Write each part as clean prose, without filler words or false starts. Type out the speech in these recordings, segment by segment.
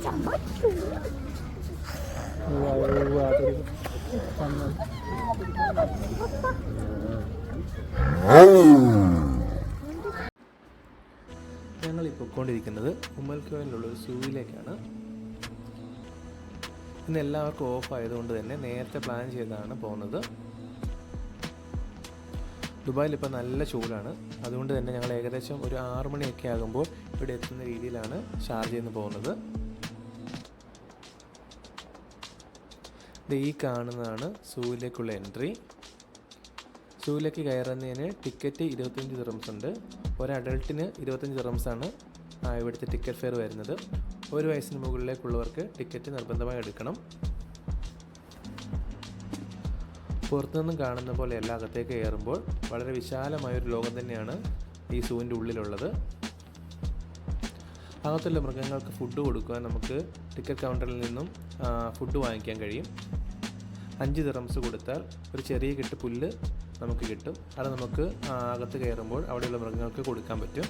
ഞങ്ങൾ ഈ പൊയ്ക്കൊണ്ടിരിക്കുന്നത് ഉമ്മൽക്കോയിലുള്ള ഒരു സൂവിലേക്കാണ്. ഇന്ന് എല്ലാവർക്കും ഓഫ് ആയതുകൊണ്ട് തന്നെ നേരത്തെ പ്ലാൻ ചെയ്താണ് പോകുന്നത്. ദുബായിൽ ഇപ്പോൾ നല്ല ചൂടാണ്. അതുകൊണ്ട് തന്നെ ഞങ്ങൾ ഏകദേശം ഒരു 6 മണിയൊക്കെ ആകുമ്പോൾ ഇവിടെ എത്തുന്ന രീതിയിലാണ് ഷാർജയിൽ നിന്ന് പോകുന്നത്. ഈ കാണുന്നതാണ് സൂവിലേക്കുള്ള എൻട്രി. സൂവിലേക്ക് കയറുന്നതിന് ടിക്കറ്റ് 25 ദിർഹംസ് ഉണ്ട്. ഒരു അഡൾട്ടിന് 25 ദിർഹംസാണ് ഇവിടുത്തെ ടിക്കറ്റ് ഫെയർ വരുന്നത്. 1 വയസ്സിന് മുകളിലേക്കുള്ളവർക്ക് ടിക്കറ്റ് നിർബന്ധമായി എടുക്കണം. പുറത്തുനിന്നും കാണുന്ന പോലെയല്ല, അകത്തേക്ക് കയറുമ്പോൾ വളരെ വിശാലമായൊരു ലോകം തന്നെയാണ് ഈ സൂവിൻ്റെ ഉള്ളിലുള്ളത്. അകത്തുള്ള മൃഗങ്ങൾക്ക് ഫുഡ് കൊടുക്കുവാൻ നമുക്ക് ടിക്കറ്റ് കൗണ്ടറിൽ നിന്നും ഫുഡ് വാങ്ങിക്കാൻ കഴിയും. 5 ദിർഹംസ് കൊടുത്താൽ ഒരു ചെറിയ കെട്ട് പുല്ല് നമുക്ക് കിട്ടും. അത് നമുക്ക് അകത്ത് കയറുമ്പോൾ അവിടെയുള്ള മൃഗങ്ങൾക്ക് കൊടുക്കാൻ പറ്റും.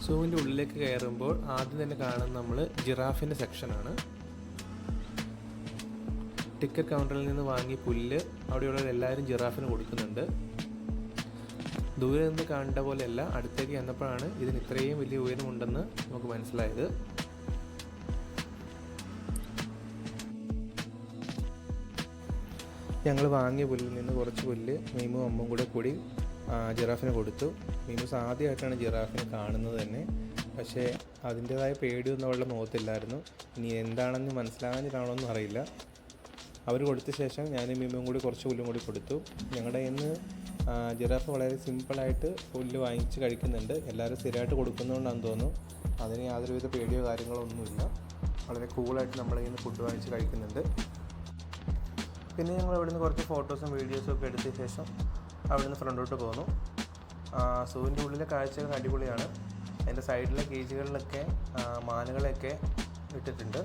സൂവിൻ്റെ ഉള്ളിലേക്ക് കയറുമ്പോൾ ആദ്യം തന്നെ കാണുന്നത് നമ്മൾ ജിറാഫിൻ്റെ സെക്ഷനാണ്. ടിക്കറ്റ് കൗണ്ടറിൽ നിന്ന് വാങ്ങിയ പുല്ല് അവിടെയുള്ള എല്ലാവരും ജിറാഫിന് കൊടുക്കുന്നുണ്ട്. ദൂരെ നിന്ന് കണ്ട പോലെയല്ല, അടുത്തേക്ക് ചെന്നപ്പോഴാണ് ഇതിന് ഇത്രയും വലിയ ഉയരമുണ്ടെന്ന് നമുക്ക് മനസ്സിലായത്. ഞങ്ങൾ വാങ്ങിയ പുല്ലിൽ നിന്ന് കുറച്ച് പുല്ല് മീമും അമ്മും കൂടി ജിറാഫിന് കൊടുത്തു. മീമൂസ് ആദ്യമായിട്ടാണ് ജിറാഫിനെ കാണുന്നത് തന്നെ. പക്ഷേ അതിൻ്റേതായ പേടിയൊന്നും അവളുടെ മുഖത്തില്ലായിരുന്നു. ഇനി എന്താണെന്ന് മനസ്സിലാകാഞ്ഞിട്ടാണോന്നും അറിയില്ല. അവർ കൊടുത്ത ശേഷം ഞാനും മീമും കൂടി കുറച്ച് പുല്ലും കൂടി കൊടുത്തു. ഞങ്ങളുടെ ഇന്ന് ജിറാഫ് വളരെ സിമ്പിളായിട്ട് പുല്ല് വാങ്ങിച്ച് കഴിക്കുന്നുണ്ട്. എല്ലാവരും സ്ഥിരമായിട്ട് കൊടുക്കുന്നതുകൊണ്ടാണെന്ന് തോന്നുന്നു. അതിന് യാതൊരുവിധ പേടിയോ കാര്യങ്ങളോ ഒന്നുമില്ല. വളരെ കൂളായിട്ട് നമ്മുടെ കയ്യിൽ നിന്ന് ഫുഡ് വാങ്ങിച്ച് കഴിക്കുന്നുണ്ട്. പിന്നെ ഞങ്ങൾ ഇവിടുന്ന് കുറച്ച് ഫോട്ടോസും വീഡിയോസും ഒക്കെ എടുത്ത ശേഷം അവിടുന്ന് ഫ്രണ്ടോട്ട് പോന്നു. സൂവിൻ്റെ ഉള്ളിലെ കാഴ്ചകൾ അടിപൊളിയാണ്. അതിൻ്റെ സൈഡിലെ കേജുകളിലൊക്കെ മാനുകളെയൊക്കെ ഇട്ടിട്ടുണ്ട്.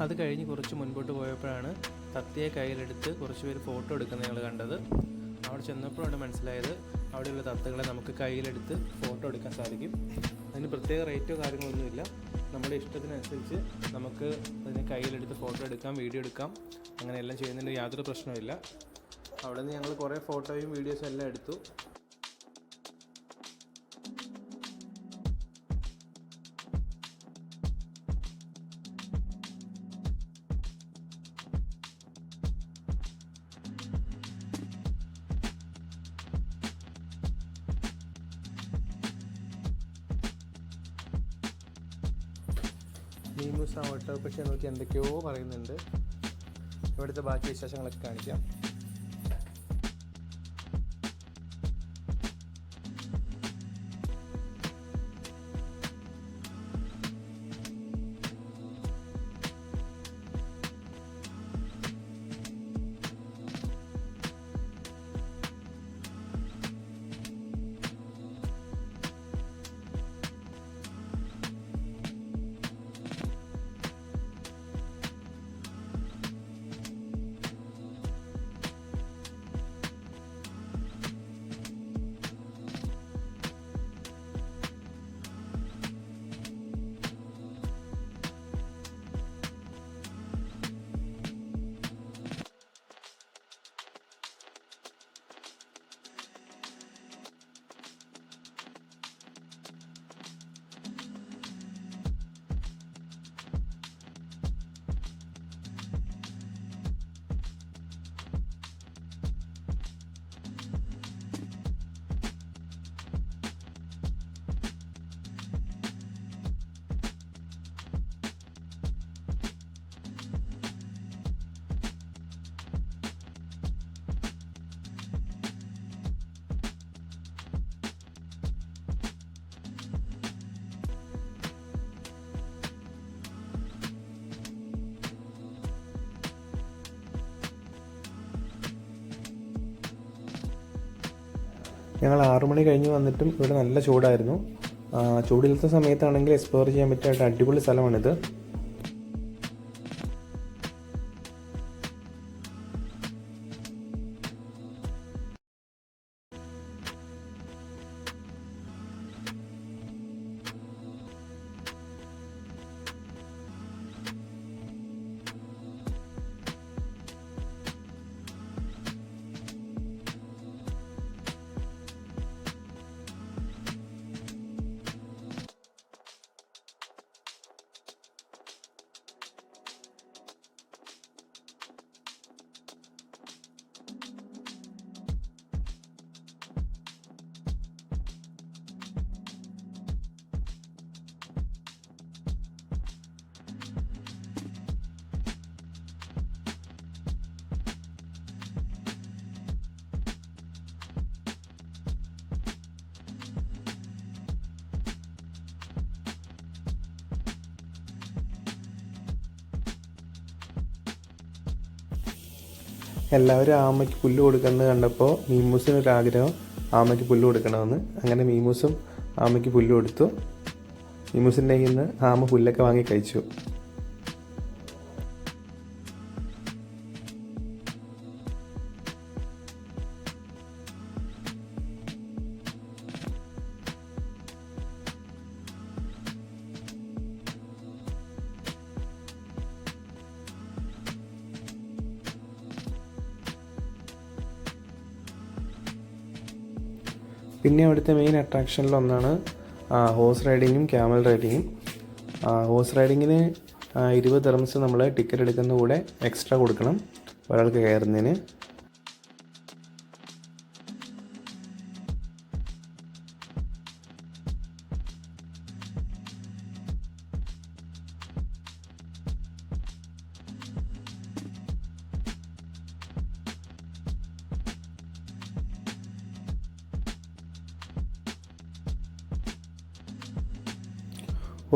അത് കഴിഞ്ഞ് കുറച്ച് മുൻപോട്ട് പോയപ്പോഴാണ് തത്തയെ കയ്യിലെടുത്ത് കുറച്ച് പേര് ഫോട്ടോ എടുക്കുന്നത് ഞങ്ങൾ കണ്ടത്. അവിടെ ചെന്നപ്പോഴാണ് മനസ്സിലായത് അവിടെയുള്ള തത്തകളെ നമുക്ക് കയ്യിലെടുത്ത് ഫോട്ടോ എടുക്കാൻ സാധിക്കും. അതിന് പ്രത്യേക റേറ്റോ കാര്യങ്ങളൊന്നുമില്ല. നമ്മുടെ ഇഷ്ടത്തിനനുസരിച്ച് നമുക്ക് അതിനെ കയ്യിലെടുത്ത് ഫോട്ടോ എടുക്കാം, വീഡിയോ എടുക്കാം. അങ്ങനെ എല്ലാം ചെയ്യുന്നതിന് യാതൊരു പ്രശ്നമില്ല. അവിടെ നിന്ന് ഞങ്ങൾ കുറേ ഫോട്ടോയും വീഡിയോസും എല്ലാം എടുത്തു. മീമൂസ് ഓട്ടോ പക്ഷേ നോക്കി എന്തൊക്കെയോ പറയുന്നുണ്ട്. ഇവിടുത്തെ ബാക്കി വിശേഷങ്ങളൊക്കെ കാണിക്കാം. ഞങ്ങൾ 6 മണി കഴിഞ്ഞ് വന്നിട്ടും ഇവിടെ നല്ല ചൂടായിരുന്നു. ചൂടില്ലാത്ത സമയത്താണെങ്കിൽ എക്സ്പ്ലോർ ചെയ്യാൻ പറ്റിയ അടിപൊളി സ്ഥലമാണിത്. എല്ലാവരും ആമയ്ക്ക് പുല്ല് കൊടുക്കുന്നത് കണ്ടപ്പോൾ മീമൂസിനൊരാഗ്രഹം ആമയ്ക്ക് പുല്ല് കൊടുക്കണമെന്ന്. അങ്ങനെ മീമൂസും ആമയ്ക്ക് പുല്ല് കൊടുത്തു. മീമൂസിൻ്റെ കയ്യിൽ നിന്ന് ആമ പുല്ലൊക്കെ വാങ്ങി കഴിച്ചു. പിന്നെ അവിടുത്തെ മെയിൻ അട്രാക്ഷനിലൊന്നാണ് ഹോഴ്സ് റൈഡിങ്ങും ക്യാമൽ റൈഡിങ്ങും. ഹോഴ്സ് റൈഡിങ്ങിന് 20 ദിർഹംസ് നമ്മൾ ടിക്കറ്റ് എടുക്കുന്ന കൂടെ എക്സ്ട്രാ കൊടുക്കണം ഒരാൾക്ക് കയറുന്നതിന്.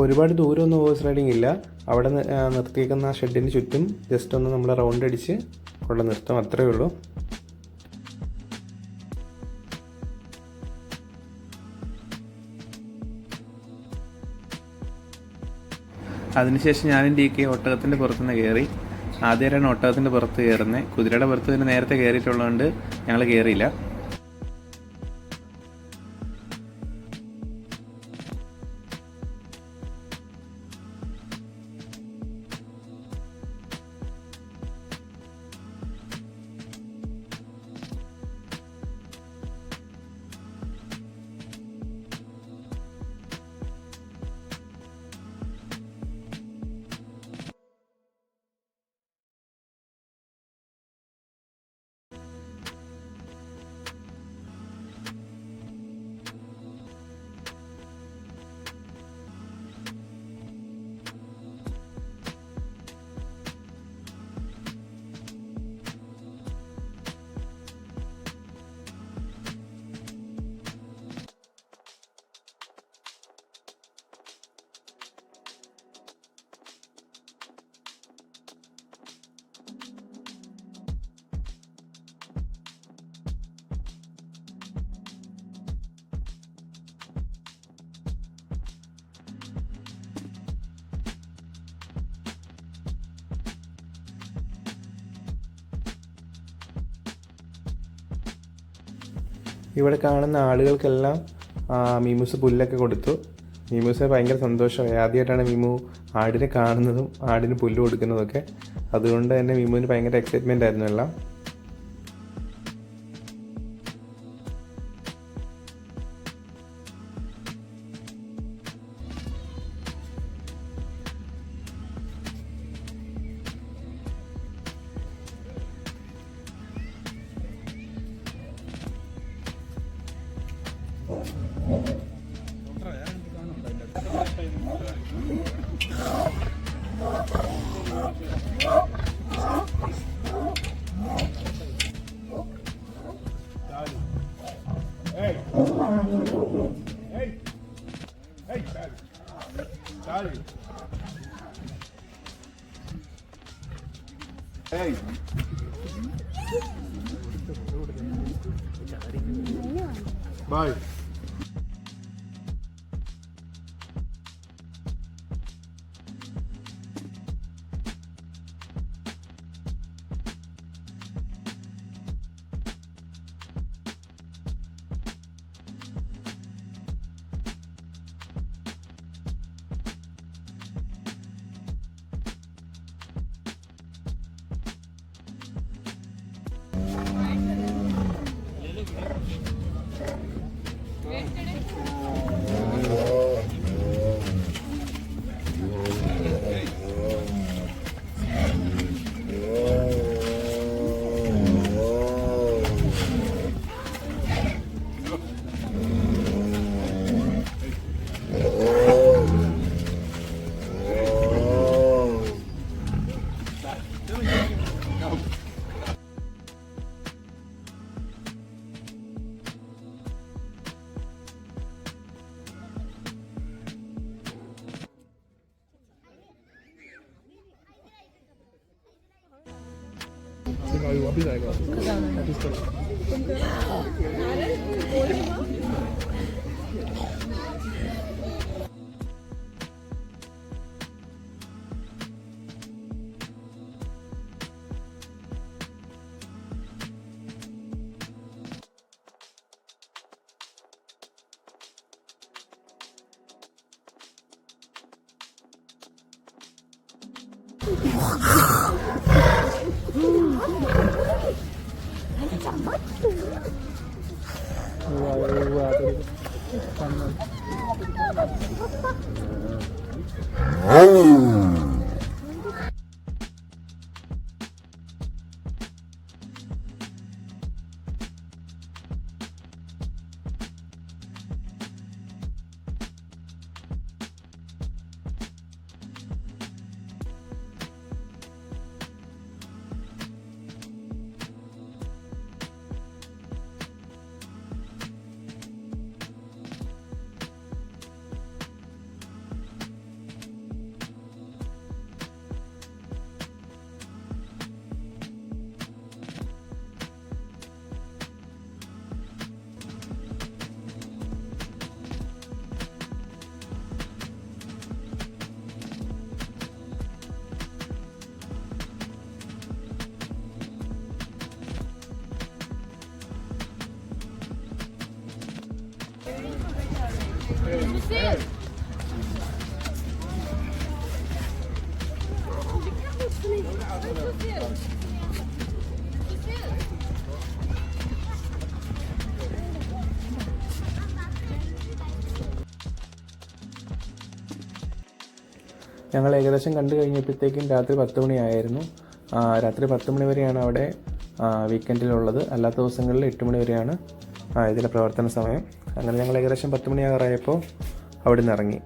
ഒരുപാട് ദൂരമൊന്നും ഹോഴ്സ് റൈഡിങ് ഇല്ല. അവിടെ നിർത്തിയേക്കുന്ന ഷെഡിന് ചുറ്റും ജസ്റ്റ് ഒന്ന് നമ്മൾ റൗണ്ട് അടിച്ച് ഉള്ള നിർത്തം, അത്രയേ ഉള്ളൂ. അതിനുശേഷം ഞാനും DK ഒട്ടകത്തിൻ്റെ പുറത്തുനിന്ന് കയറി. ആദ്യമായിട്ടാണ് ഒട്ടകത്തിൻ്റെ പുറത്ത് കയറുന്നത്. കുതിരയുടെ പുറത്ത് തന്നെ നേരത്തെ കയറിയിട്ടുള്ളതുകൊണ്ട് ഞങ്ങൾ കയറിയില്ല. ഇവിടെ കാണുന്ന ആളുകൾക്കെല്ലാം മീമൂസ് പുല്ലൊക്കെ കൊടുത്തു. മീമൂസിന് ഭയങ്കര സന്തോഷമായി. ആദ്യമായിട്ടാണ് മീമു ആടിനെ കാണുന്നതും ആടിന് പുല്ല് കൊടുക്കുന്നതൊക്കെ. അതുകൊണ്ട് തന്നെ മീമുവിന് ഭയങ്കര എക്സൈറ്റ്മെൻ്റ് ആയിരുന്നു എല്ലാം. ബൈ. 이거 어디다 이거? 우와 ഞങ്ങൾ ഏകദേശം കണ്ടു കഴിഞ്ഞപ്പോഴത്തേക്കും രാത്രി 10 മണിയായിരുന്നു. രാത്രി 10 മണി വരെയാണ് അവിടെ വീക്കെൻഡിലുള്ളത്. അല്ലാത്ത ദിവസങ്ങളിൽ 8 മണി വരെയാണ് ഇതിൻ്റെ പ്രവർത്തന സമയം. അങ്ങനെ ഞങ്ങൾ ഏകദേശം 10 മണിയാകാറായപ്പോൾ അവിടെ നിന്ന് ഇറങ്ങി.